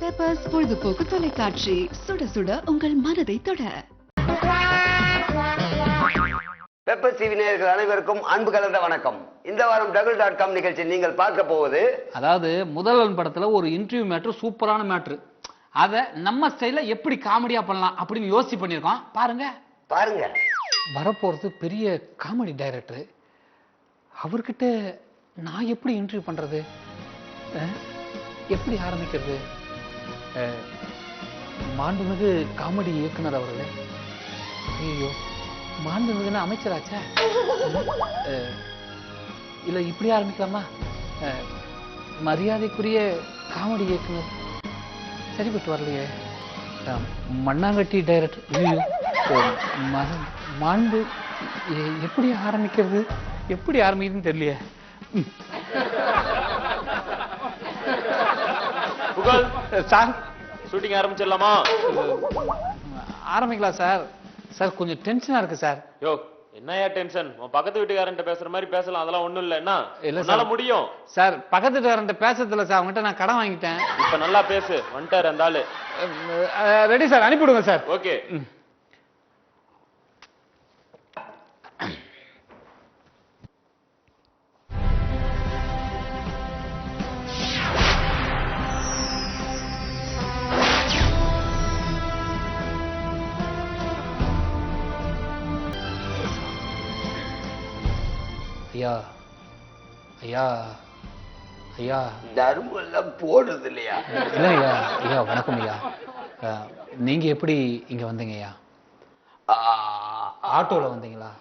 Peppers பொழுதுபோக்கு தொலைக்காட்சி, சுட சுட உங்கள் மனதை தொட. பெப்பர்ஸ் டிவி நேயர்கள் அனைவருக்கும் அன்பு கலந்த வணக்கம். இந்த வாரம் double.com நிகழ்ச்சி நீங்கள் பார்க்க போவது, அதாவது முதல்வன் படத்துல ஒரு இன்டர்வியூ மேட்ரு, சூப்பரான மேட்ரு. அதை நம்ம ஸ்டைல எப்படி காமெடியா பண்ணலாம் அப்படின்னு யோசிச்சு பண்ணியிருக்கோம். பாருங்க. வரப்போறது பெரிய காமெடி டைரக்டர். அவர்கிட்ட நான் எப்படி இன்டர்வியூ பண்றது, எப்படி ஆரம்பிக்கிறது? மாண்புமிகு காமெடி இயக்குனர் அவர்களே, ஐயோ மாண்புமிகுன்னு அமைச்சராச்சா, இல்ல இப்படி ஆரம்பிக்கலாமா? மரியாதைக்குரிய காமெடி இயக்குனர், சரிப்பட்டு வரலையே. மண்ணாங்கட்டி டைரக்டர், ஐயோ மாண்பு, எப்படி ஆரம்பிக்கிறதுன்னு தெரியலையே. புகழ் சார், ஷூட்டிங் ஆரம்பிச்சிடலாமா? ஆரம்பிக்கலாம் சார். சார் கொஞ்சம் டென்ஷனா இருக்கு சார். யோ என்னையா டென்ஷன்? உன் பக்கத்து வீட்டுக்காரன்ட்ட பேசுற மாதிரி பேசலாம், அதெல்லாம் ஒண்ணும் இல்ல. என்ன இல்ல என்னால முடியும் சார். பக்கத்து வீட்டுக்காரன்ட்ட பேசுறதுல சார், அவங்ககிட்ட நான் கடன் வாங்கிட்டேன். இப்ப நல்லா பேசு. வந்துட்டாரு அந்த ஆளு. ரெடி சார், அனுப்பிவிடுங்க சார். ஓகே. ஐயா ஐயா ஐயா, தர்மம் எல்லாம் போடுறது இல்லையா? இல்ல ஐயா. ஐயா வணக்கம் ஐயா. நீங்க எப்படி இங்க வந்தீங்க ஐயா? ஆட்டோல வந்தீங்களா?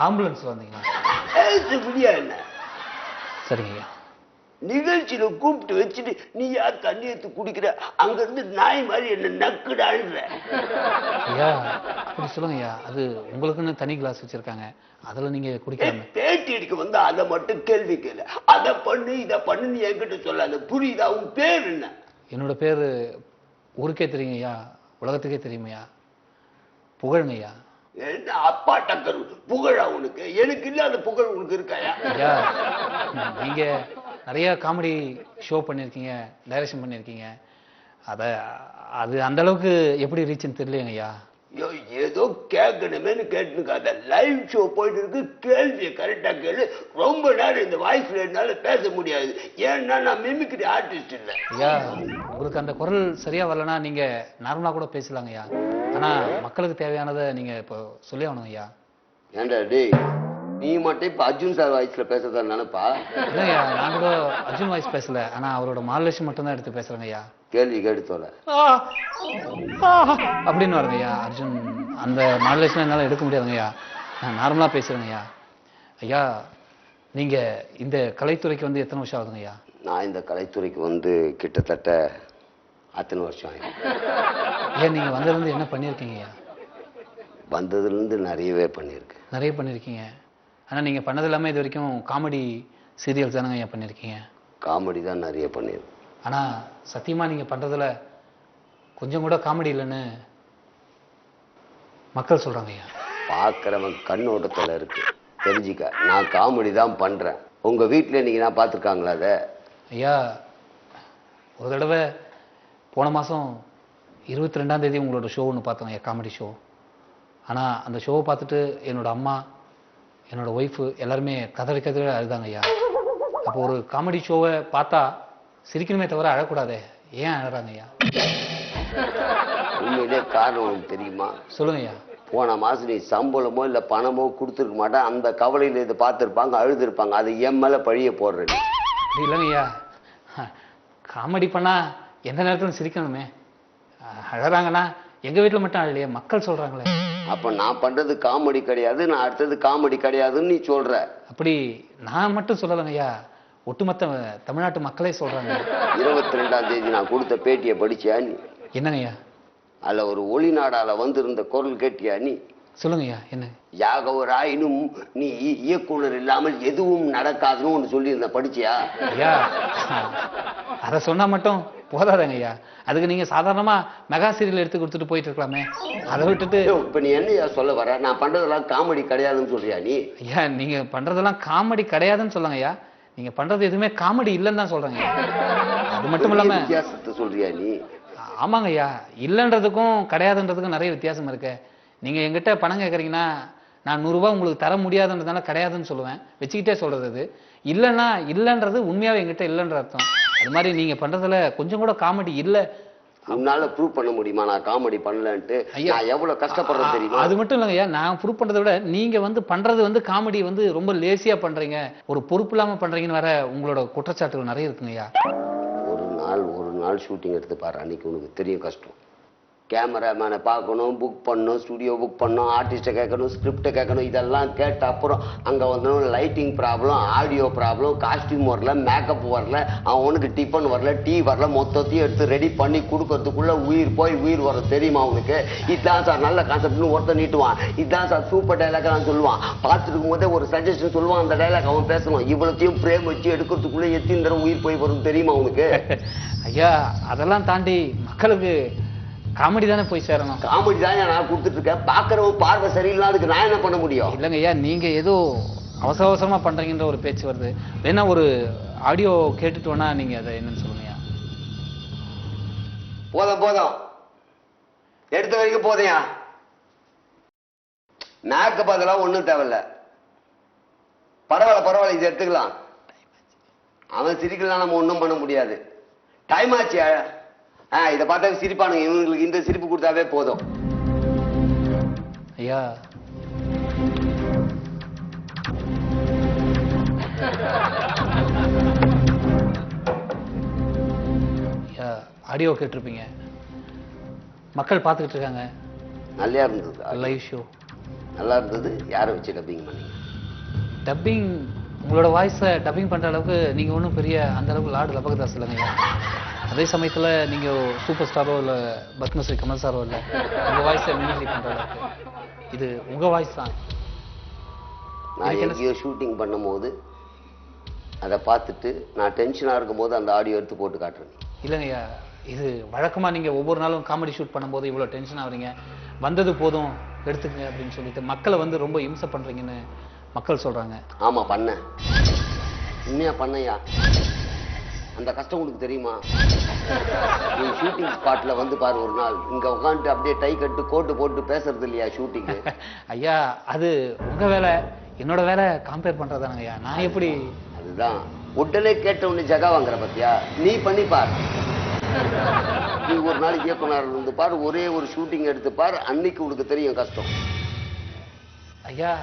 ஆம்புலன்ஸ்ல வந்தீங்களா? என்ன சரிங்க ஐயா. நிகழ்ச்சியில கூப்பிட்டு வச்சுட்டு நீ யார் தண்ணி எடுத்து குடிக்கிற, அங்க இருந்து நாய் மாதிரி என்ன நக்குடாடுற. ஐயா அப்படி சொல்லுங்க ஐயா. அது உங்களுக்குன்னு தனி கிளாஸ் வச்சிருக்காங்க, அதுல நீங்க குடிக்காம. பேட்டி எடுக்க வந்து அதை மட்டும் கேள்வி கேளு. அதை பண்ணு இதை பண்ணுன்னு என்கிட்ட சொல்லாத, புரியுதா? உன் பேர் என்ன? என்னோட பேரு ஊருக்கே தெரியுங்க ஐயா, உலகத்துக்கே தெரியுங்க ஐயா. புகழுங்க ஐயா. என்ன அப்பா டக்கர் புகழா உனக்கு? எனக்கு இல்லாத புகழ் உனக்கு இருக்காயா? ஐயா நீங்க நிறைய காமெடி ஷோ பண்ணியிருக்கீங்க, டைரக்ஷன் பண்ணியிருக்கீங்க. அது அந்த அளவுக்கு எப்படி ரீச்னு தெரியலைங்க ஐயா. ஏதோ கேட்கணுமேனு கேட்டுக்காத. லைவ் ஷோ போயிட்டு இருக்கு, கேள்வியை கரெக்டா கேளு. ரொம்ப நேரம் இந்த வாய்ஸ்ல என்னால பேச முடியாது, ஏன்னா நான் மிமிக்ரி ஆர்டிஸ்ட் இல்லை. ஐயா உங்களுக்கு அந்த குரல் சரியா வரலன்னா நீங்க நார்மலா கூட பேசலாங்க ஐயா. ஆனா மக்களுக்கு தேவையானதை நீங்க இப்போ சொல்லி ஆகணும் ஐயா. ஏண்டா டேய், நீ மட்டும் இப்ப அர்ஜுன் சார் வாய்ஸ்ல பேசுறதா நினைப்பா? இல்லையா, நான் கூட அர்ஜுன் வாய்ஸ் பேசல, ஆனா அவரோட மாடுலேஷன் மட்டும் தான் எடுத்து பேசுறேங்க ஐயா. கேள்வி கேட்டுத்தோல அப்படின்னு வருங்க ஐயா. அர்ஜுன் அந்த மாடுலேஷன் என்னால எடுக்க முடியாதுங்க ஐயா, நான் நார்மலா பேசுறேங்க ஐயா. ஐயா நீங்க இந்த கலைத்துறைக்கு வந்து எத்தனை வருஷம் ஆகுதுங்க ஐயா? நான் இந்த கலைத்துறைக்கு வந்து கிட்டத்தட்ட அத்தனை வருஷம் ஆயிடும். ஐயா நீங்க வந்ததுலேருந்து என்ன பண்ணியிருக்கீங்க ஐயா? வந்ததுல இருந்து நிறையவே பண்ணியிருக்கேன். நிறைய பண்ணியிருக்கீங்க. ஆனா நீங்க பண்ணது எல்லாமே இது வரைக்கும் காமெடி சீரியல்ஸ் தானங்க ஐயா பண்ணியிருக்கீங்க? காமெடி தான் நிறைய பண்ணியிருக்கேன். ஆனா சத்தியமா நீங்க பண்றதுல கொஞ்சம் கூட காமெடி இல்லைன்னு மக்கள் சொல்றாங்க ஐயா. பார்க்குறவன் கண்ணோட்டத்தில் இருக்கு, தெரிஞ்சுக்க. நான் காமெடி தான் பண்றேன். உங்க வீட்டில் இன்னைக்கு நான் பார்த்துருக்காங்களா அதை? ஐயா ஒரு தடவை போன மாதம் 22ஆம் தேதி உங்களோட ஷோ ஒன்று பார்த்தோம் ஐயா, காமெடி ஷோ. ஆனால் அந்த ஷோவை பார்த்துட்டு என்னோட அம்மா, என்னோட ஒய்ஃபு எல்லாருமே கதறி அழுதாங்க ஐயா. அப்போ ஒரு காமெடி ஷோவை பார்த்தா சிரிக்கணுமே தவிர அழக்கூடாதே, ஏன் அழறாங்க ஐயா? உண்மையிலே காரணம் உனக்கு தெரியுமா? சொல்லுங்க ஐயா. போன மாதம் நீ சம்பளமோ இல்லை பணமோ கொடுத்துருக்க மாட்டேன், அந்த கவலையில் இதை பார்த்துருப்பாங்க, அழுதுருப்பாங்க. அது என் மேலே பழிய போடுறேன். அப்படி இல்லைங்க ஐயா, காமெடி பண்ணால் எந்த நேரத்திலும் சிரிக்கணுமே. அழறாங்கன்னா எங்கள் வீட்டில் மட்டும் அழலையே, மக்கள் சொல்கிறாங்களே. அப்போ நான் பண்ணுறது காமெடி கிடையாது, நான் அடுத்தது காமெடி கிடையாதுன்னு நீ சொல்கிற. அப்படி நான் மட்டும் சொல்லலைங்க ஐயா, ஒட்டுமொத்த தமிழ்நாட்டு மக்களே சொல்கிறாங்க. 22ஆம் தேதி நான் கொடுத்த பேட்டியை படிச்சியா நீ? என்னங்க ஐயா? அதில் ஒரு ஒளிநாடால வந்திருந்த குரல் கேட்டியா நீ? சொல்லுங்க ஐயா. என்ன? யாகவராயினும் நீ இயக்குனர் இல்லாமல் எதுவும் நடக்காதுன்னு ஒன்று சொல்லியிருந்த, படிச்சியா? ஐயா அதை சொன்னா மட்டும் போதாதங்க ஐயா, அதுக்கு நீங்க சாதாரணமா மெகா சீரியல் எடுத்து கொடுத்துட்டு போயிட்டு இருக்கலாமே. அதை விட்டுட்டு இப்ப நீ என்ன சொல்ல வர? நான் பண்றதெல்லாம் காமெடி கிடையாதுன்னு சொல்றியா நீ? ஐயா நீங்க பண்றதெல்லாம் காமெடி கிடையாதுன்னு சொல்லுங்க ஐயா. நீங்க பண்றது எதுவுமே காமெடி இல்லைன்னு தான் சொல்றேங்க. அது மட்டும் இல்லாம வித்தியாசத்தை சொல்றியா நீ? ஆமாங்க ஐயா, இல்லைன்றதுக்கும் கிடையாதுன்றதுக்கும் நிறைய வித்தியாசம் இருக்கு. நீங்க எங்கிட்ட பணம் கேட்குறீங்கன்னா நான் 100 ரூபாய் உங்களுக்கு தர முடியாதுன்றதுனால கிடையாதுன்னு சொல்லுவேன், வச்சுக்கிட்டே சொல்றது. அது இல்லைன்னா இல்லைன்றது உண்மையாவே எங்கிட்ட இல்லைன்ற அர்த்தம். அது மாதிரி நீங்க பண்றதுல கொஞ்சம் கூட காமெடி இல்லை. உன்னால ப்ரூவ் பண்ண முடியுமா நான் காமெடி பண்ணலன்ட்டு? நான் எவ்வளவு கஷ்டப்படுறது தெரியுமா? அது மட்டும் இல்லைங்க ஐயா, நான் ப்ரூவ் பண்றதை விட நீங்க வந்து பண்றது வந்து காமெடி வந்து ரொம்ப லேசியா பண்றீங்க, ஒரு பொறுப்பு இல்லாம பண்றீங்கன்னு வேற உங்களோட குற்றச்சாட்டுகள் நிறைய இருக்குங்க ஐயா. ஒரு நாள் ஷூட்டிங் எடுத்து பாரு, அன்னைக்கு உனக்கு தெரியும் கஷ்டம். கேமராமேனை பார்க்கணும், புக் பண்ணணும், ஸ்டுடியோ புக் பண்ணணும், ஆர்டிஸ்ட்டை கேட்கணும், ஸ்கிரிப்டை கேட்கணும். இதெல்லாம் கேட்ட அப்புறம் அங்கே வந்தோம் lighting problem, audio problem, costume வரல, மேக்கப் வரல, அவனுக்கு டிஃபன் வரல, டீ வரல, மொத்தத்தையும் எடுத்து ரெடி பண்ணி கொடுக்கறதுக்குள்ள உயிர் போய் உயிர் வரும் தெரியுமா அவனுக்கு? இதுதான் சார் நல்ல கான்செப்ட்னு ஒருத்தர் நீட்டுவான், இதுதான் சார் சூப்பர் டைலாக் நான் சொல்லுவான். பார்த்துட்டு இருக்கும் போதே ஒரு சஜஷன் சொல்லுவான், அந்த டைலாக் அவன் பேசணும். இவ்வளோத்தையும் பிரேம் வச்சு எடுக்கிறதுக்குள்ள எத்தனை தடவை உயிர் போய் வரும் தெரியுமா அவனுக்கு? ஐயா அதெல்லாம் தாண்டி மக்களுக்கு காமெடி தானே போய் சேரணும். காமெடி தான் நான் கொடுத்துட்டு இருக்கேன், பாக்குறவன் பார்வை சரியில்லை, அதுக்கு நான் என்ன பண்ண முடியும்? இல்லைங்க ஐயா, நீங்க ஏதோ அவசர அவசரமா பண்றீங்கன்ற ஒரு பேச்சு வருது. வேணா ஒரு ஆடியோ கேட்டுட்டு வேணா நீங்க அதை என்னன்னு சொல்லுங்க. போதும் எடுத்த வரைக்கும் போதையா, மேக்கப் அதெல்லாம் ஒண்ணும் தேவையில்ல. பரவாயில்ல இது எடுத்துக்கலாம். அவன் சிரிக்கலாம், நம்ம ஒண்ணும் பண்ண முடியாது. டைம் ஆச்சு. இதை பார்த்தா சிரிப்பானுங்க, இவங்களுக்கு இந்த சிரிப்பு கொடுத்தாவே போதும். ஐயா ஆடியோ கேட்டிருப்பீங்க, மக்கள் பார்த்துக்கிட்டு இருக்காங்க. நல்லா இருந்தது லைவ் ஷோ, நல்லா இருந்தது. யாரை வச்சு டப்பிங் பண்ணீங்க? டப்பிங் உங்களோட வாய்ஸை டப்பிங் பண்ற அளவுக்கு நீங்க ஒன்றும் பெரிய அந்த அளவுக்கு லார்டு லபகதாஸ் இல்லைங்க. அதே சமயத்துல நீங்க சூப்பர் ஸ்டாரோ இல்ல பத்மஸ்ரீ கமல் சாரோ இல்ல, உங்க வாய்ஸை மிமிக்ரி பண்ற அளவுக்கு இது உங்க வாய்ஸ் தான். நான் எங்கேயோ ஷூட்டிங் பண்ணும்போது அதை பார்த்துட்டு நான் டென்ஷனாக இருக்கும் போது அந்த ஆடியோ எடுத்து போட்டு காட்டுறேன். இல்லைங்கய்யா, இது வழக்கமா நீங்க ஒவ்வொரு நாளும் காமெடி ஷூட் பண்ணும்போது இவ்வளோ டென்ஷன் ஆகுறீங்க, வந்தது போதும் எடுத்துக்கங்க அப்படின்னு சொல்லிட்டு மக்களை வந்து ரொம்ப இம்சை பண்றீங்கன்னு மக்கள் சொல்றாங்க. ஆமா பண்ண, உண்மையா பண்ணையா, அந்த கஷ்டம் உனக்கு தெரியுமா? நீ ஷூட்டிங் ஸ்பாட்ல வந்து பாரு ஒரு நாள், இங்க உட்காந்துட்டு அப்படியே டை கட்டு கோட்டு போட்டு பேசுறது இல்லையா ஷூட்டிங்? ஐயா அது உங்க வேலை, என்னோட வேலை கம்பேர் பண்றதானங்க ஐயா. நான் எப்படி? அதுதான் உடனே கேட்ட உடனே ஜகா வாங்குற பத்தியா, நீ பண்ணி பார். நீ ஒரு நாள் இயக்குனர் இருந்து பார், ஒரே ஒரு ஷூட்டிங் எடுத்து பார், அன்னைக்கு உனக்கு தெரியும் கஷ்டம். ஐயா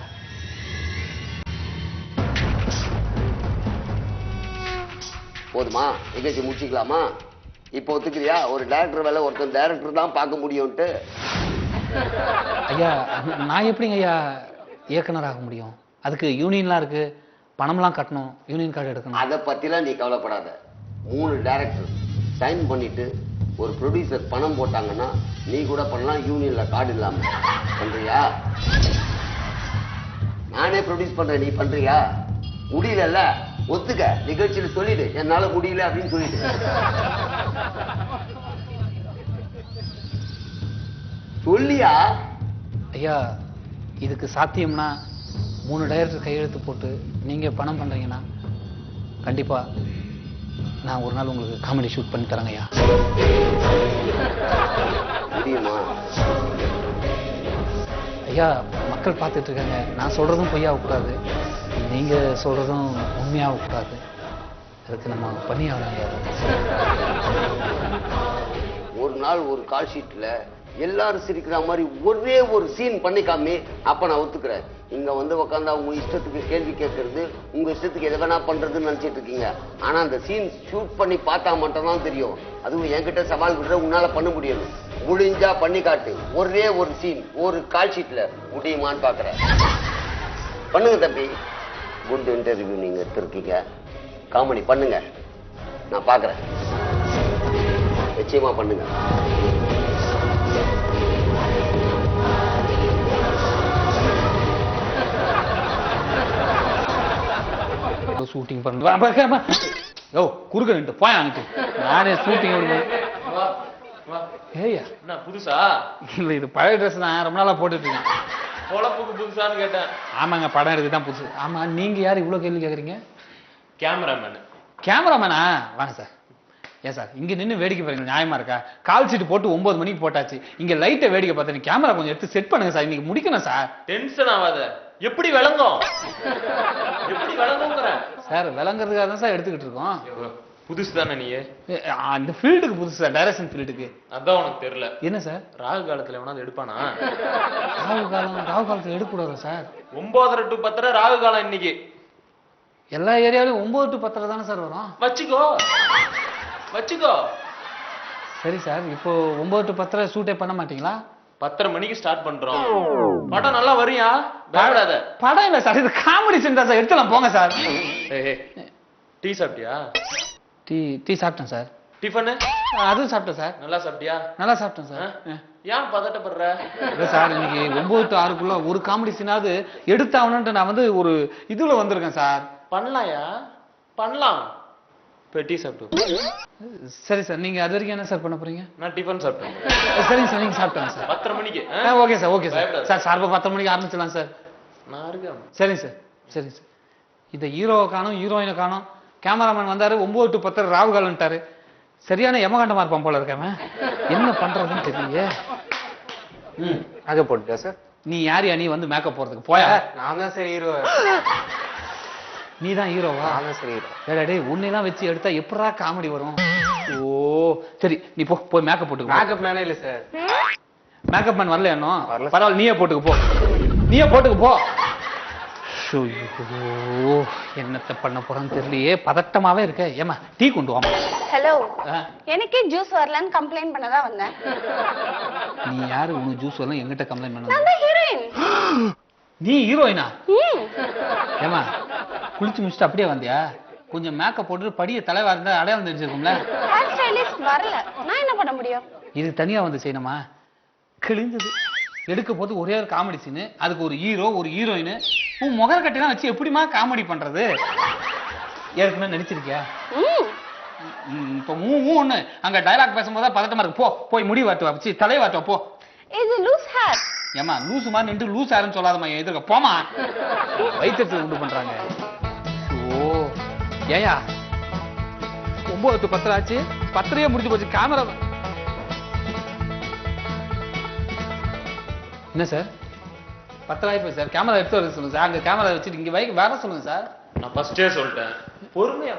போதுமா? நிகழ்ச்சி முடிச்சுக்கலாமா? இப்போ ஒத்துக்கிறியா? ஒரு டைரக்டர் வேலை ஒருத்தன் டைரக்டர் தான் பார்க்க முடியும்ட்டு. ஐயா நான் எப்படிங்க ஐயா இயக்குனர் ஆக முடியும்? அதுக்கு யூனியன்லாம் இருக்கு, பணம்லாம் கட்டணும், யூனியன் கார்டு எடுக்கணும். அதை பத்திலாம் நீ கவலைப்படாத. 3 டைரக்டர் சைன் பண்ணிட்டு ஒரு ப்ரொடியூசர் பணம் போட்டாங்கன்னா நீ கூட பண்ணலாம், யூனியன்ல கார்டு இல்லாம. பண்றியா? நானே ப்ரொடியூஸ் பண்றேன், நீ பண்றியா? முடியல, ஒத்துக்க. நிகழ்ச்சியில சொல்லிடு என்னால முடியல அப்படின்னு சொல்லிடு. சொல்லியா? ஐயா இதுக்கு சாத்தியம்னா 3 டைரக்டர் கையெழுத்து போட்டு நீங்க பணம் பண்றீங்கன்னா கண்டிப்பா நான் ஒரு நாள் உங்களுக்கு காமெடி ஷூட் பண்ணி தரேங்க ஐயா. முடியுமா? ஐயா மக்கள் பார்த்துட்டு இருக்காங்க, நான் சொல்றதும் பொய்யாக கூடாது, நீங்க சொல்றதும் உண்மையாக கூடாது. அதுக்கு நம்ம பண்ணி ஆகலாங்க. ஒரு நாள் ஒரு கால் ஷீட்ல எல்லாரும் சிரிக்கிற மாதிரி ஒரே ஒரு சீன் பண்ணிக்காமே, அப்ப நான் ஒத்துக்கிறேன். இங்க வந்து உட்காந்து உங்க இஷ்டத்துக்கு கேள்வி கேட்கறது, உங்க இஷ்டத்துக்கு எதை வேணா பண்றதுன்னு நினைச்சிட்டு இருக்கீங்க. ஆனா அந்த சீன் ஷூட் பண்ணி பார்த்தா மட்டும் தான் தெரியும். அதுவும் என்கிட்ட சவால் விடுற, உன்னால பண்ண முடியும், முடிஞ்சா பண்ணி காட்டு. ஒரே ஒரு சீன் ஒரு கால் ஷீட்ல முடியுமான்னு பாக்குறேன். பண்ணுங்க தம்பி, குட் இன்டர்வியூ நீங்க எடுத்திருக்கீங்க, காமெடி பண்ணுங்க, நான் பாக்குறேன். நிச்சயமா பண்ணுங்க. ஷூட்டிங் பண்ண ஓ குறுக்க நின்று போய் அங்கிட்டு நானே ஷூட்டிங் ஏய்யா என்ன புதுசா? இல்லை இது பழைய ட்ரெஸ் தான், ரொம்ப நாளாக போட்டுட்டு இருக்கேன். பொழப்புக்கு புதுசான்னு கேட்டேன். ஆமாங்க, படம் எடுத்து தான் புதுசு. ஆமா நீங்க யார் இவ்வளோ கேள்வி கேட்குறீங்க? கேமராமேன். கேமராமேனா? வாங்க சார். ஏன் சார் இங்க நின்னு வேடிக்கை பாருங்க, நியாயமா இருக்கா? கால் சீட்டு போட்டு 9 மணிக்கு போட்டாச்சு, இங்க லைட்டை வேடிக்கை பார்த்தேன். கேமரா கொஞ்சம் எடுத்து செட் பண்ணுங்க சார், இன்னைக்கு முடிக்கணும் சார். டென்ஷன் ஆகாத. எப்படி விளங்கும்? எப்படி விளங்குங்கிற? சார் விளங்குறதுக்காக தான் சார் எடுத்துக்கிட்டு இருக்கோம். புதுசு தானே நீ? அந்த ஃபீல்டுக்கு புதுசு சார், டைரக்ஷன் ஃபீல்டுக்கு. அதான் உனக்கு தெரியல. என்ன சார் ராகு காலத்துல எவனாவது எடுப்பானா? ராகு காலத்துல எடுக்கூடாதா சார்? 9:30 to 10:30 ராகு காலம் இன்னைக்கு. எல்லா ஏரியாவிலும் 9 to 10:30 தானே சார் வரும். வச்சுக்கோ. சரி சார், இப்போ 9 to 10:30 ஷூட்டே பண்ண மாட்டீங்களா? 10:30 மணிக்கு ஸ்டார்ட் பண்றோம். படம் நல்லா வரியா? பயப்படாத. படம் இல்ல சார், இது காமெடி சீன் தான் சார், எடுத்துலாம் போங்க சார். டீ சாப்பிட்டியா? டீ சாப்பிட்டேன் சார். டிஃபன் அதுவும் சாப்பிட்டேன் சார். நல்லா சாப்பிட்டியா? நல்லா சாப்பிட்டேன் சார். ஏன் பதட்டப்படுற? இல்ல சார், இன்னைக்கு 9 to 6க்குள்ள ஒரு காமெடி சீனாவது எடுத்தாகணும்னு நான் வந்து ஒரு இதுல வந்திருக்கேன் சார். பண்ணலாம். இப்போ டீ சாப்பிட்டு. சரி சார், நீங்க அது வரைக்கும் என்ன சார் பண்ண போறீங்க? நான் டிஃபன் சாப்பிட்டேன். சரிங்க சார், நீங்க சாப்பிட்டாங்க சார். 10:30 மணிக்கு. Okay sir, okay sir. Sir சார்பா 10 மணிக்கு ஆரம்பிச்சிடலாம் சார். நான் இருக்கேன். சரிங்க சார், சரிங்க சார். இதை ஹீரோவை காணும், ஹீரோயினை காணும். கேமராமேன் வந்தாரு 9 to 10 ராவு காலன்ட்டாரு. சரியான யமகண்டமா இருப்பான் போல இருக்காம. என்ன பண்றதுன்னு தெரியலையே. மேக்கப் போட்டுட்டா சார்? நீ யாரியா நீ வந்து மேக்கப் போறதுக்கு? போயா. நான் தான் சார் ஹீரோ. நீ தான் ஹீரோவா? நான் தான் சார் ஹீரோ. டேய் உன்னையெல்லாம் வச்சு எடுத்தா எப்படா காமெடி வரும்? ஓ சரி, நீ போய் மேக்கப் போட்டுக்க. மேக்கப் மேனே இல்ல சார். மேக்கப் மேன் வரல இன்னும்? வரல. பரவாயில்ல, நீயே போட்டுக்க போ. நீயே போட்டுக்க போ. என்னத்த பண்ண போறேன்னு தெரியலையே, பதட்டமாவே இருக்க. ஏமா டீ கொண்டு வாமா. ஹலோ, எனக்கே ஜூஸ் வரலன்னு கம்ப்ளைண்ட் பண்ணதா வந்தேன். நீ யாரு உனக்கு ஜூஸ் வரல என்கிட்ட கம்ப்ளைண்ட் பண்ண? நான் தான் ஹீரோயின். நீ ஹீரோயினா? ஏமா குளிச்சு முடிச்சுட்டு அப்படியே வந்தியா? கொஞ்சம் மேக்கப் போட்டுட்டு படிய தலைவா இருந்தா அடையாளம் தெரிஞ்சிருக்கும்ல. ஹேர் ஸ்டைலிஸ்ட் வரல, நான் என்ன பண்ண முடியும்? இது தனியா வந்து செய்யணுமா? கிழிஞ்சது. எடுக்க போது ஒரே ஒரு காமெடி சீனு, அதுக்கு ஒரு ஹீரோ ஒரு ஹீரோயின். உன் முகர கட்டிலாம் வச்சு எப்படிமா காமெடி பண்றது? ஏற்கனவே நடிச்சிருக்கியா? இப்ப ஒண்ணு அங்க டயலாக் பேசும்போது பதட்டமா இருக்கு. போய் முடி வாட்டு வச்சு தலையை வாட்டு போ. இது லூஸ் ஹேர். ஏமா லூஸ் மாதிரி நின்று லூஸ் ஹேர்னு சொல்லாதமா, எதிர்க்க போமா. வைத்தியத்தில் உண்டு பண்றாங்க. ஓ ஏயா 9 to 10 ஆச்சு, 10:30 முடிஞ்சு போச்சு. கேமரா என்ன சார் 10 ஆயிப்போச்சு சார். கேமரா எடுத்து வர சொல்லுங்க சார். அங்க கேமரா வச்சுட்டு இங்க வைக்க வேற சொல்லுங்க சார். நான் ஃபர்ஸ்டே சொல்லிட்டேன். பொறுமையா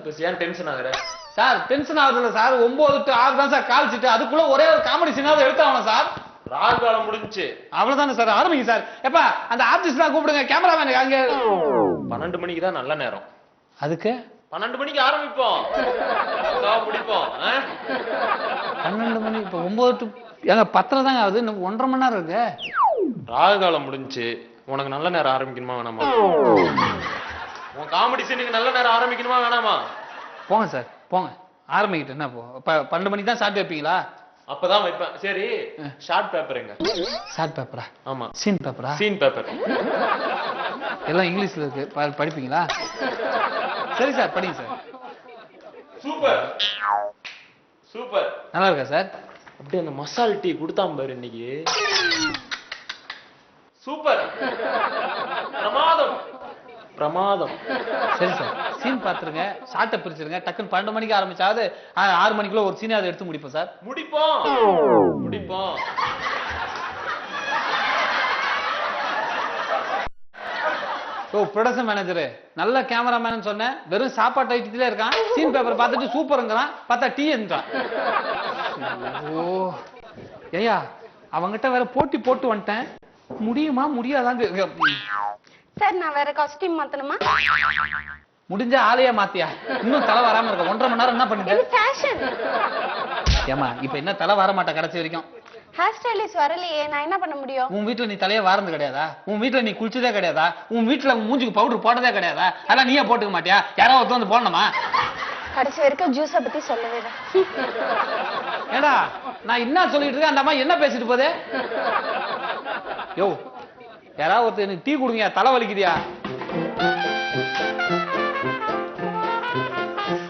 பேசு. ஏன் டென்ஷன் ஆகுற? சார் டென்ஷன் ஆகுதுல்ல சார். 9 to 6 தான் சார் கால் சீட்டு. அதுக்குள்ள ஒரே ஒரு காமெடி சீனாவது எடுத்தாகணும் சார். ராகு காலம் முடிஞ்சுச்சு. அவ்வளவுதானே சார், ஆரம்பிங்க சார். எப்பா அந்த ஆர்டிஸ்ட்லாம் கூப்பிடுங்க, கேமராமேன் அங்க. 12 மணிக்கு தான் நல்ல நேரம். அதுக்கு 12 மணிக்கு ஆரம்பிப்போம், முடிப்போம். 12 மணி. இப்போ 9 to ஏங்க 10 தாங்க ஆகுது, இன்னும் 1.5 மணி நேரம் இருக்கு. ராகு காலம் முடிஞ்சுச்சு. உனக்கு நல்ல நேரம் ஆரம்பிக்கணுமா வேணாமா? உன் காமெடி சீனுக்கு நல்ல நேரம் ஆரம்பிக்கணுமா வேணாமா? போங்க சார் போங்க, ஆரம்பிக்கிட்டு என்ன போ. 12 மணிக்கு தான் ஸ்டார்ட் வைப்பீங்களா? அப்பதான் வைப்பேன். சரி, ஷார்ட் பேப்பர் எங்க? ஷார்ட் பேப்பரா? ஆமா. சீன் பேப்பரா? சீன் பேப்பர் எல்லாம் இங்கிலீஷ்ல இருக்கு, படிப்பீங்களா? சரி சார், படிங்க சார். சூப்பர் நல்லா இருக்கா சார்? அப்படியே அந்த மசால் டீ கொடுத்தாம் பாரு இன்னைக்கு. சூப்பர், பிரமாதம். சரி சார், சீன் பாத்துருங்க, ஷார்ட்டை பிரிச்சிருங்க. டக்குன்னு 12 மணிக்கு ஆரம்பிச்சாவது 6 மணிக்குள்ள ஒரு சீனை அதை எடுத்து முடிப்போம் சார். முடிப்போம். ஓ ப்ரொடக்ஷன் மேனேஜரு, நல்ல கேமராமேன் சொன்னேன், வெறும் சாப்பாட்டு ஐட்டத்திலே இருக்கான். சீன் பேப்பர் பார்த்துட்டு சூப்பருங்கிறான், பார்த்தா டீ என்றான். ஓ ஏயா அவங்கிட்ட வேற போட்டி போட்டு வந்துட்டேன். முடியுமா முடியாதான்னு சார், நான் வேற காஸ்டியூம் மாத்தணுமா? முடிஞ்ச ஆளையா மாத்தியா? இன்னும் தலை வராம இருக்க. 1.5 மணி நேரம் என்ன பண்ணிட்டு? இது ஃபேஷன். ஏமா இப்ப என்ன தலை வர மாட்டா கடைசி வரைக்கும்? ஹேர் ஸ்டைலிஸ்ட் வரலையே, நான் என்ன பண்ண முடியும்? உன் வீட்டுல நீ தலையே வாரது கிடையாதா? உன் வீட்டுல நீ குளிச்சதே கிடையாதா? உன் வீட்டுல மூஞ்சுக்கு பவுடர் போட்டதே கிடையாதா? அதெல்லாம் நீயே போட்டுக்க மாட்டியா? யாராவது ஒருத்தர் வந்து போடணுமா? கடைசி வரைக்கும் ஜூஸை பத்தி சொல்லவே இல்லை. ஏடா நான் என்ன சொல்லிட்டு இருக்கேன், அந்த அம்மா என்ன பேசிட்டு போதே? யோ யாராவது ஒருத்தர் எனக்கு டீ கொடுங்க, தலை வலிக்குதியா?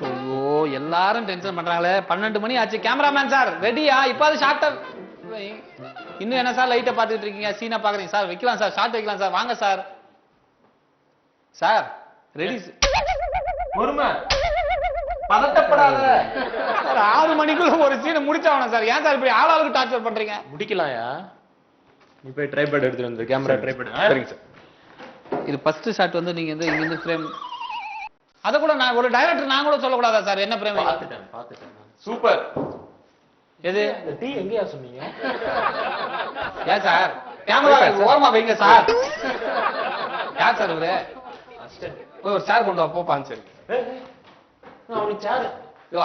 ஐயோ எல்லாரும் டென்ஷன் பண்றாங்களே. 12 மணி ஆச்சு. கேமராமேன் சார் ரெடியா? இப்பாவது ஷார்ட்டை இன்னும் என்ன சார் லைட்டை பார்த்துட்டு இருக்கீங்க? சீனா பாக்குறீங்க சார்? வைக்கலாம் சார், ஷார்ட் வைக்கலாம் சார். வாங்க சார். Sir ready. பொறுமை, பதட்டப்படாத. சார் 6 மணிக்குள்ள ஒரு சீனை முடிச்சாவணும் சார். ஏன் சார் இப்படி ஆளாளுக்கு டார்ச்சர் பண்றீங்க? முடிக்கலாம்யா. நீ போய் ட்ரைபேட் எடுத்துட்டு வந்து கேமரா ட்ரைபேட். சரிங்க சார். இது ஃபர்ஸ்ட் ஷாட் வந்து நீங்க வந்து இங்க இருந்து ஃப்ரேம் அத கூட நான் ஒரு டைரக்டர் நான் கூட சொல்லக்கூடாதா சார்? என்ன ஃப்ரேம்? பாத்துட்டேன். சூப்பர். எது இந்த டீ எங்கயா சொன்னீங்க? ஏன் சார் கேமரா ஓரமா வைங்க சார். யார் சார் இவரு? போய் ஒரு சேர் கொண்டு வா போப்பான். சரி அவனுக்கு சேர்.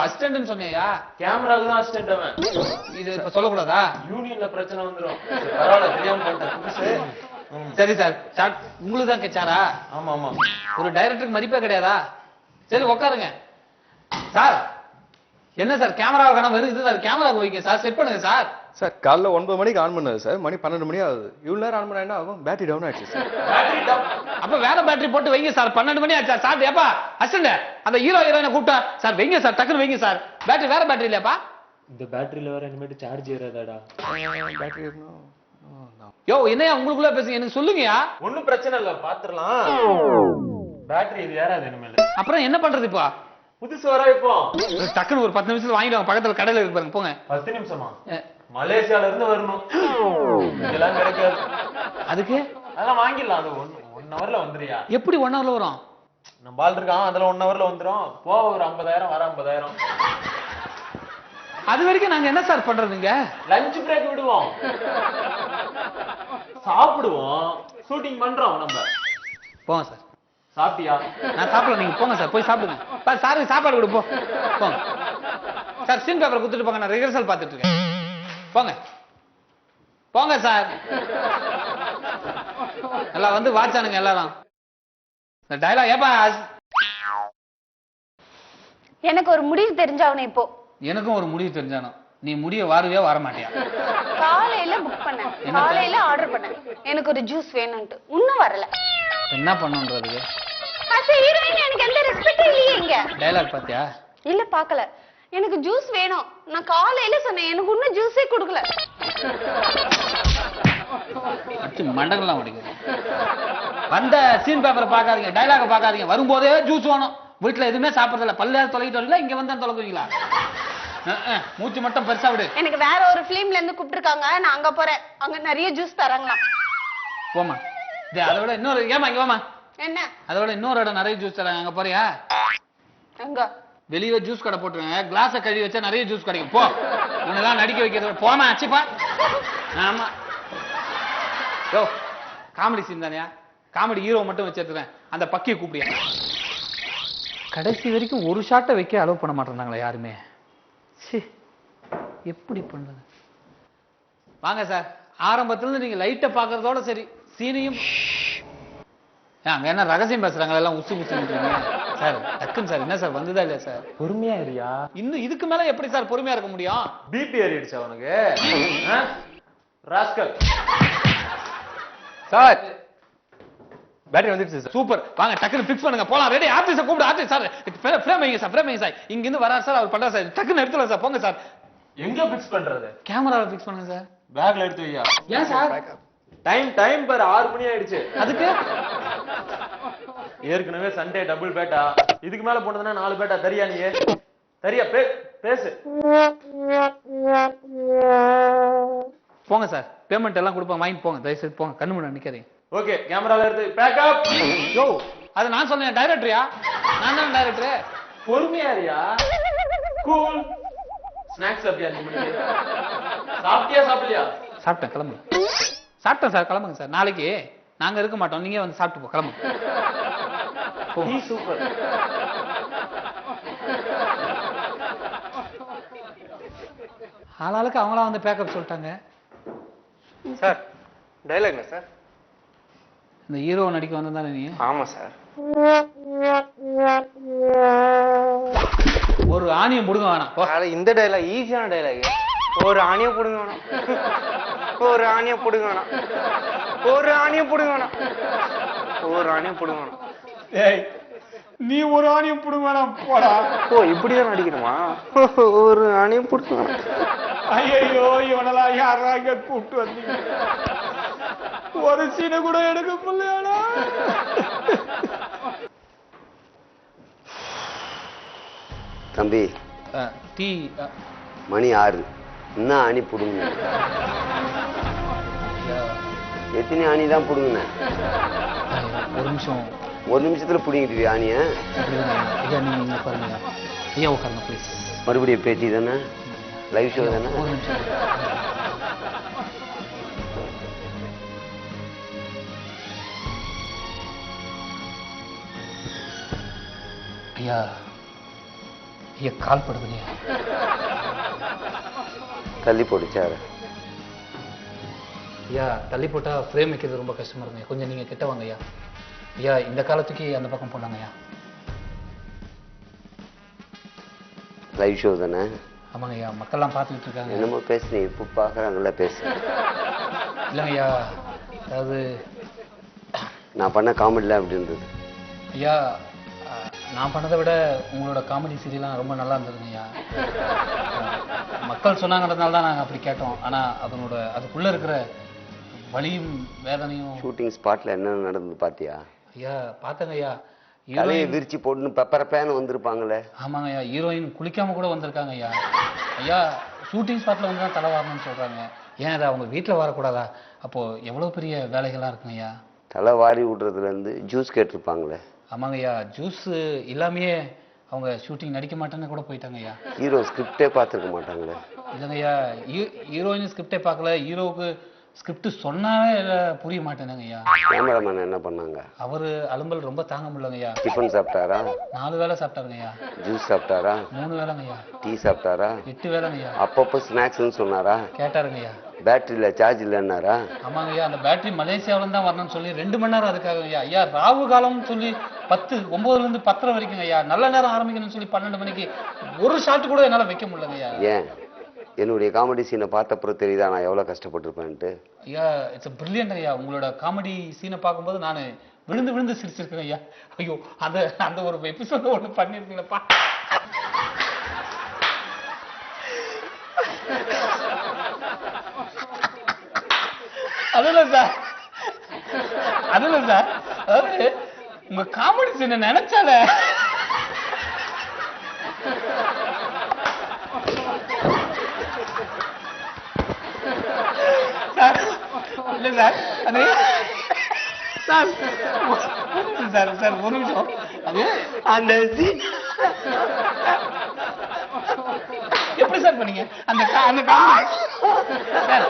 அசிஸ்டன்ட்னு சொன்னியா? கேமராக்கு தான் அசிஸ்டன்ட் அவன். இது இப்ப சொல்லக்கூடாதா? யூனியன்ல பிரச்சனை வந்துரும். பரவாயில்ல, தெரியாம பண்ணிட்டேன். சரி சார், உங்களுக்கு தான் கேச்சாரா? ஆமா ஆமா. ஒரு டைரக்டருக்கு மதிப்பே கிடையாதா? சரி உட்காருங்க சார். என்ன சார் கேமரா வேணா வருது இது சார். கேமரா வைங்க சார், செட் பண்ணுங்க சார். சார் காலைல 9 மணிக்கு ஆன் பண்ணது சார். மணி 12 மணி ஆகுது. இவ்வளவு நேரம் ஆன் பண்ணா என்ன ஆகும்? பேட்டரி டவுன் ஆயிடுச்சு சார். Battery down. அப்ப வேற பேட்டரி போட்டு வைங்க சார். 12 மணி ஆச்சா சார்? ஏப்பா அசிஸ்டன்ட் அந்த ஹீரோ ஹீரோயினை கூப்பிட்டா சார் வைங்க சார், டக்குன்னு வைங்க சார். பேட்டரி வேற பேட்டரி இல்லையாப்பா? இந்த பேட்டரியில வேற இனிமேட்டு சார்ஜ் ஏறாதாடா? பேட்டரி இருக்கணும். யோ என்னையா உங்களுக்குள்ள பேசுங்க, எனக்கு சொல்லுங்கயா. ஒண்ணும் பிரச்சனை இல்ல, பாத்துறலாம். பேட்டரி இது ஏறாது இனிமேல். அப்புறம் என்ன பண்றது இப்போ? புதுசு வர இப்போ டக்குன்னு ஒரு 10 நிமிஷத்துல வாங்கிடுவாங்க. பக்கத்துல கடையில இருக்கு பாருங்க, போங்க. 10 நிமிஷமா? மலேசியால இருந்து வரணும். இதெல்லாம் கிடைக்காது. அதுக்கு அதெல்லாம் வாங்கிடலாம். அது 1 ஹவர்ல வந்துறியா? எப்படி 1 ஹவர்ல வரும்? நம்ம ஆள் இருக்கான், அதுல 1 ஹவர்ல வந்துரும். போ ஒரு 50,000 வர 50,000. அது வரைக்கும் நாங்க என்ன சார் பண்றதுங்க? லஞ்ச் பிரேக் விடுவோம், சாப்பிடுவோம், ஷூட்டிங் பண்றோம் நம்ம. போங்க சார். சாப்பிட்டியா? நான் சாப்பிடல, நீங்க போங்க சார், போய் சாப்பிடுங்க. சாருக்கு சாப்பாடு கொடு, போங்க சார். சீன் பேப்பர் குடுத்துட்டு போங்க, நான் ரிஹர்சல் பார்த்துட்டு இருக்கேன். போங்க போங்க சார். எல்லாம் வந்து வாட்சானுங்க எல்லாரும். இந்த டயலாக் ஏப்பா? எனக்கு ஒரு முடிவு தெரிஞ்சவனே இப்போ. எனக்கும் ஒரு முடிவு தெரிஞ்சானோ. நீ முடிய வாருவியா வர மாட்டியா? காலையில புக் பண்ணேன், காலையில ஆர்டர் பண்ணேன். எனக்கு ஒரு ஜூஸ் வேணும்ட்டு இன்னும் வரல. என்ன பண்ணுன்றதுக்கு? அச்சா ஹீரோயின் எனக்கு எந்த ரெஸ்பெக்ட் இல்லையே இங்க. டயலாக் பாத்தியா? இல்ல பார்க்கல. எனக்கு ஜூஸ் வேணும். நான் காலையில சொன்னேன், எனக்கு இன்னும் ஜூஸே கொடுக்கல. மண்டகம்லாம் உடைக்குது. வந்த சீன் பேப்பரை பார்க்காதீங்க, டயலாக பார்க்காதீங்க. வரும்போதே ஜூஸ் வேணும். வீட்டுல எதுவுமே சாப்பிடறதில்ல. பல்ல தொலைக்கிட்டு வரல, இங்க வந்து தொலைக்குவீங்களா? மூச்சு மட்டும் பெருசா விடு. எனக்கு வேற ஒரு பிலிம்ல இருந்து கூப்பிட்டுருக்காங்க, நான் அங்க போறேன். அங்க நிறைய ஜூஸ் தராங்களாம். போமா. அதை விட இன்னொரு ஏமா இங்க வாமா. என்ன? அதை விட இன்னொரு இடம் நிறைய ஜூஸ் தராங்க, அங்க போறியா? எங்க? வெளியே ஜூஸ் கடை போட்டுருங்க. கிளாஸை கழுவி வச்சா நிறைய ஜூஸ் கிடைக்கும். போ. உன்னெல்லாம் நடிக்க வைக்கிறது. போமா அச்சுப்பா. ஆமா. யோ காமெடி சீன் தானே, காமெடி ஹீரோ மட்டும் வச்சிருக்கேன். அந்த பக்கியை கூப்பிடியா? கடைசி வரைக்கும் ஒரு ஷாட்டை வைக்க அலோவ் பண்ண மாட்டேறாங்களா யாருமே? எப்படி பண்றது? வாங்க சார். ஆரம்பத்துல இருந்து நீங்க லைட்டை பாக்குறதோட சரி, சீனையும் அங்க என்ன ரகசியம் பேசுறாங்க எல்லாம் உசு குசுங்க சார். டக்குன்னு சார். என்ன சார் வந்துதா இல்லையா சார்? பொறுமையா இருயா. இன்னும் இதுக்கு மேல எப்படி சார் பொறுமையா இருக்க முடியும்? பிபி ஏறிடுச்சு அவனுக்கு. ராஸ்கல். சார் பேட்டரி வந்துடுச்சு சார். சூப்பர். வாங்க டக்குன்னு ஃபிக்ஸ் பண்ணுங்க, போலாம். ரெடி. ஆபீஸை கூப்பிடு. ஆபீஸ் சார் ஃப்ரேம் வைங்க சார், ஃப்ரேம் வைங்க சார். இங்க இருந்து வராரு சார், அவர் பண்றாரு சார். டக்குன்னு எடுத்துலாம் சார். போங்க சார். எங்க பிக்ஸ் பண்றது? கேமராவை ஃபிக்ஸ் பண்ணுங்க சார். பேக்ல எடுத்து வையா. ஏன் சார்? டைம் பாரு 6 மணி ஆயிடுச்சு. அதுக்கு ஏற்கனவே சண்டே டபுள் பேட்டா. இதுக்கு மேல போனதுன்னா 4 பேட்டா தரியா? நீ தரியா? பேசு. போங்க சார். பேமெண்ட் எல்லாம் கொடுப்பாங்க, வாங்கி போங்க. தயவுசெய்து போங்க, கண்ணு முன்னாடி நிக்காதீங்க. ஓகே, கேமரால எடுத்து பேக்கப். யோ அது நான் சொன்னேன். டைரக்டரியா? நான் தான் டைரக்டர். பொறுமையா இருயா. கூல். ஸ்நாக்ஸ் சாப்பிட்டியா? நீ மணிக்கு சாப்பிட்டியா? சாப்பிடலையா? சாப்பிட்டேன், கிளம்புங்க. சாப்பிட்டேன் சார், கிளம்புங்க சார். நாளைக்கு நாங்க இருக்க மாட்டோம், நீங்க வந்து சாப்பிட்டு போ. கிளம்புங்க. சூப்பர். ஆளாளுக்கு அவங்களா வந்து பேக்கப் சொல்லிட்டாங்க. சார் டைலாக்னா சார்? இந்த ஹீரோ நடிக்க வந்தானே நீ? ஆமா சார். ஒரு ஆணியம் முடுங்க வேணாம். இந்த டைலாக் ஈஸியான டைலாக். ஒரு ஆணியை புடுங்க வேணாம், ஒரு ஆணியை புடுங்க வேணாம், ஒரு ஆணியை புடுங்க வேணாம், ஒரு ஆணியை புடுங்க வேணாம். ஏய் நீ ஒரு ஆணியம் புடுங்க வேணாம் போடா. ஓ இப்படிதான் நடிக்கணுமா? ஒரு ஆணியை புடுங்க வேணாம். ஐயோ இவனெல்லாம் யாரா இங்க கூப்பிட்டு வந்தீங்க? ஒரு சீனை கூட எடுக்க முடியலடா. தம்பி டீ மணி 6 இன்னும் அணி பிடுங்க. எத்தனை அணி தான் பிடுங்கண்ணே? ஒரு நிமிஷம். ஒரு நிமிஷத்துல பிடிங்கிட்டு ஆணிய. ஐயா நீங்க இங்க பாருங்க. ஐயா உட்காருங்க ப்ளீஸ். மறுபடியும் பேட்டி தானே? லைவ் ஷோ தானே? ஒரு நிமிஷம். ஐயா ஐயா கால் படுதுங்க. தள்ளி போடுச்சாரு. ஐயா தள்ளி போட்டா ஃப்ரேம் வைக்கிறது ரொம்ப கஷ்டமா இருக்குங்க. கொஞ்சம் நீங்க கிட்ட வாங்க ஐயா. ஐயா இந்த காலத்துக்கு அந்த பக்கம் போனாங்க ஐயா. லைவ் ஷோ தானே? ஆமாங்க ஐயா, மக்கள்லாம் பார்த்துக்கிட்டு இருக்காங்க. என்னமோ பேசுனீங்க, இப்போ பார்க்குறாங்கல்ல பேசு. இல்லைங்க ஐயா, அதாவது நான் பண்ண காமெடிலாம் எப்படி இருந்தது? ஐயா நான் பண்ணதை விட உங்களோட காமெடி சீரியல்லாம் ரொம்ப நல்லா இருந்ததுங்க ஐயா. மக்கள் சொன்னாங்கிறதுனால தான் நாங்கள் அப்படி கேட்டோம். ஆனால் அதுக்குள்ளே இருக்கிற வலியும் வேதனையும். ஷூட்டிங் ஸ்பாட்டில் என்ன நடந்தது பார்த்தியா? ஐயா பார்த்தங்க ஐயா. தலையை விரிச்சு போட்டு பெப்பரப்பேன்னு வந்திருப்பாங்களே. ஆமாங்க ஐயா, ஹீரோயின் குளிக்காம கூட வந்திருக்காங்க ஐயா. ஐயா ஷூட்டிங் ஸ்பாட்ல வந்து தான் தலை வாரணும்னு சொல்றாங்க. ஏன் அதை அவங்க வீட்டில் வரக்கூடாதா? அப்போ எவ்வளோ பெரிய வேலைகள்லாம் இருக்குங்க ஐயா. தலை வாரி விடுறதுலேருந்து ஜூஸ் கேட்டிருப்பாங்களே. ஆமாங்க ஐயா, ஜூஸ் இல்லாமையே அவங்க ஷூட்டிங் நடிக்க மாட்டேன்னு கூட போயிட்டாங்க ஐயா. ஹீரோ ஸ்கிரிப்டே பார்த்துருக்க மாட்டாங்களே. இல்லைங்க ஐயா, ஹீரோயின் ஸ்கிரிப்டே பார்க்கல, ஹீரோவுக்கு ஸ்கிரிப்ட் சொன்னாவே புரிய மாட்டேனுங்க ஐயா. கேமராமேன் என்ன பண்ணாங்க? அவரு அலும்பல் ரொம்ப தாங்க முடியலங்க ஐயா. டிஃபன் சாப்பிட்டாரா? 4 வேளை சாப்பிட்டாருங்க ஐயா. ஜூஸ் சாப்பிட்டாரா? 3 வேளைங்க ஐயா. டீ சாப்பிட்டாரா? 8 வேளைங்க ஐயா. அப்பப்போ ஸ்நாக்ஸ்ன்னு சொன்னாரா? கேட்டாருங்க ஐயா. பேட்டரியில் சார்ஜ் இல்லைன்னாரா? ஆமாங்க ஐயா, அந்த பேட்டரி மலேசியாவில தான் வரணும்னு சொல்லி 2 மணி நேரம் அதுக்காக ஐயா. ஐயா ராகு காலம்னு சொல்லி 9லேருந்து 10 வரைக்கும் ஐயா. நல்ல நேரம் ஆரம்பிக்கணும்னு சொல்லி 12 மணிக்கு ஒரு ஷாட் கூட என்னால் வைக்க முடியலங்க ஐயா. ஏன்? என்னுடைய காமெடி சீனை பார்த்தப்புறம் தெரியுதா நான் எவ்வளோ கஷ்டப்பட்டிருப்பேன்ட்டு? ஐயா இட்ஸ் பிரில்லியன்ட் ஐயா. உங்களோட காமெடி சீனை பார்க்கும்போது நான் விழுந்து விழுந்து சிரிச்சிருக்கேன் ஐயா. ஐயோ அந்த ஒரு எபிசோட ஒன்று பண்ணிருக்கீங்களப்பா. அதுல சார் அதாவது உங்க காமெடி சீனை நினைச்சால இல்ல சார் அது சார் சார் சார் ஒரு நிமிஷம். அது அந்த எப்படி சார் பண்ணீங்க? அந்த காமெடி சார்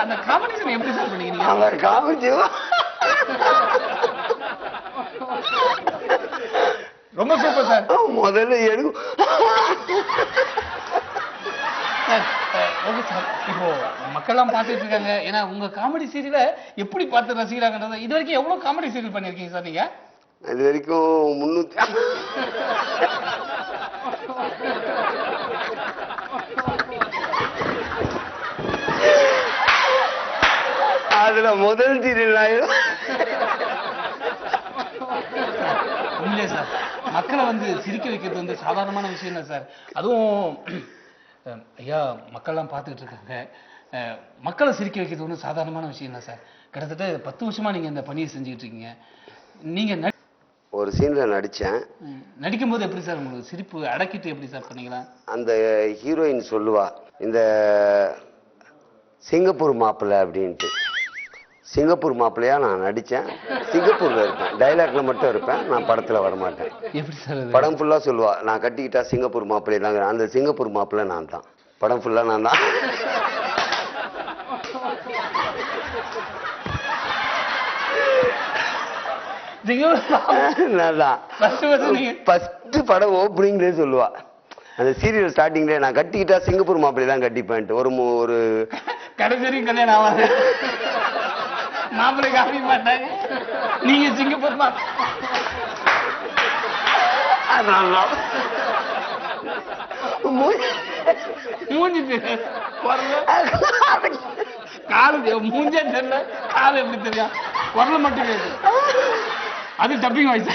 அந்த காமெடி சீன் எப்படி சார் பண்ணீங்க? அவர் காமெடி ரொம்ப சூப்பர் சார். முதல்ல எடுக்கும் சார். ஓகே சார், இப்போ மக்கள்லாம் பார்த்துட்டு இருக்காங்க. ஏன்னா உங்க காமெடி சீரியலை எப்படி பார்த்து ரசிக்கிறாங்கன்றத இது வரைக்கும் எவ்வளவு காமெடி சீரியல் பண்ணிருக்கீங்க சார் நீங்க? இது வரைக்கும் 300. அதுல முதல் சீரியல் உண்மையிலே சார், மக்களை வந்து சிரிக்க வைக்கிறது வந்து சாதாரணமான விஷயம் இல்லை சார். அதுவும் ஐயா மக்கள்லாம் பார்த்துக்கிட்டு இருக்காங்க. மக்களை சிரிக்க வைக்கிறது ஒன்றும் சாதாரணமான விஷயம் இல்லை சார். கிட்டத்தட்ட 10 வருஷமா நீங்க இந்த பணியை செஞ்சுக்கிட்டு இருக்கீங்க. நீங்க ஒரு சீன்ல நடிச்சேன். நடிக்கும் போது எப்படி சார் உங்களுக்கு சிரிப்பு அடக்கிட்டு எப்படி சார் பண்ணீங்களா? அந்த ஹீரோயின் சொல்லுவா, இந்த சிங்கப்பூர் மாப்பிள்ளை அப்படின்ட்டு. சிங்கப்பூர் மாப்பிள்ளையா நான் நடிச்சேன். சிங்கப்பூர்ல இருப்பேன், டைலாக்ல மட்டும் இருப்பேன், நான் படத்துல வரமாட்டேன். எப்படி சார்? படம் ஃபுல்லா சொல்லுவா, நான் கட்டிக்கிட்டா சிங்கப்பூர் மாப்பிள்ளை தாங்க. அந்த சிங்கப்பூர் மாப்பிள்ளை நான் தான். படம் ஃபுல்லா நான் தான். ஃபர்ஸ்ட் படம் ஓப்பனிங்லேயே சொல்லுவா, அந்த சீரியல் ஸ்டார்டிங்ல நான் கட்டிக்கிட்டா சிங்கப்பூர் மாப்பிள்ளை தான் கட்டிப்பேன்ட்டு. ஒரு கடைசி கல்யாணம் ஆகாது, மாப்பிள்ளை காப்பி மாட்டாங்க, நீங்க சிங்கப்பூர் மூஞ்சி காலு மூஞ்சே தெரியல, காலு எப்படி தெரியும், குரல மட்டும் கேட்டு அது dubbing voice.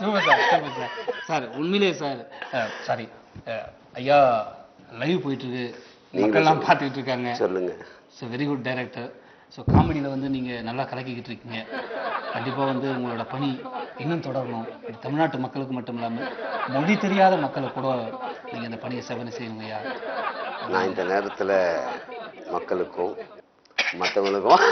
Super sir, super sir. Sir உண்மையிலே சார், சாரி ஐயா, லைவ் போயிட்டு இருக்கு, மக்கள்லாம் பார்த்துக்கிட்டு இருக்காங்க. சொல்லுங்க. Very good director. ஸோ காமெடியில் வந்து நீங்கள் நல்லா கலக்கிக்கிட்டு இருக்கீங்க. கண்டிப்பாக வந்து உங்களோட பணி இன்னும் தொடரணும். இது தமிழ்நாட்டு மக்களுக்கு மட்டும் இல்லாமல் மொழி தெரியாத மக்களுக்கு கூட நீங்கள் இந்த பணியை செவனை செய்யணுங்க ஐயா. நான் இந்த நேரத்தில் மக்களுக்கும் மற்றவங்களுக்கும்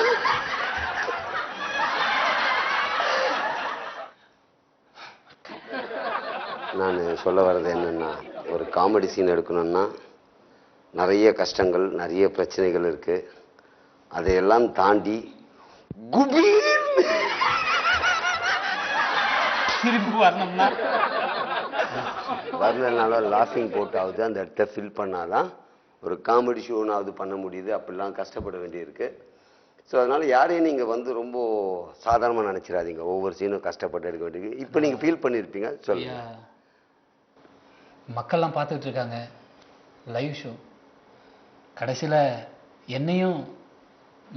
நான் சொல்ல வர்றது என்னன்னா, ஒரு காமெடி சீன் எடுக்கணும்னா நிறைய கஷ்டங்கள், நிறைய பிரச்சனைகள் இருக்கு. அதையெல்லாம் தாண்டி சிரிப்பு வரணும்னா வரலனால லாஃபிங் போட்டாவது அந்த இடத்த ஃபில் பண்ணாதான் ஒரு காமெடி ஷோனாவது பண்ண முடியுது. அப்படிலாம் கஷ்டப்பட வேண்டியிருக்கு. ஸோ அதனால யாரையும் நீங்கள் வந்து ரொம்ப சாதாரணமாக நினச்சிடாதீங்க. ஒவ்வொரு சீனும் கஷ்டப்பட்டு எடுக்க வேண்டியது. இப்போ நீங்கள் ஃபீல் பண்ணியிருப்பீங்க, சொல்லுங்க. மக்கள்லாம் பார்த்துட்டு இருக்காங்க லைவ் ஷோ. கடைசியில் என்னையும்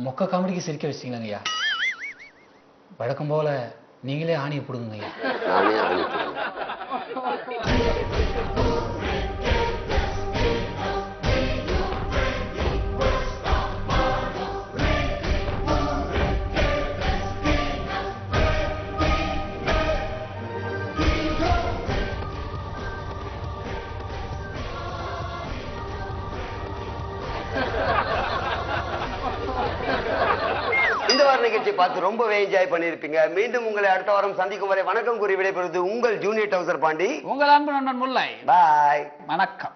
மொக்க காமெடிக்கு சிரிக்க வச்சிங்களாங்க ஐயா. வழக்கம் போல நீங்களே ஆணியை போடுங்க ஐயா. நானே ஆணிக்கிறேன். இந்த வார நிகழ்ச்சியை பார்த்து ரொம்பவே என்ஜாய் பண்ணியிருப்பீங்க. மீண்டும் உங்களை அடுத்த வாரம் சந்திக்கும் வரை வணக்கம் கூறி விடைபெறுவது உங்கள் ஜூனியர் டவுசர் பாண்டி. உங்கள் அன்பு நண்பன் முல்லை. பாய். வணக்கம்.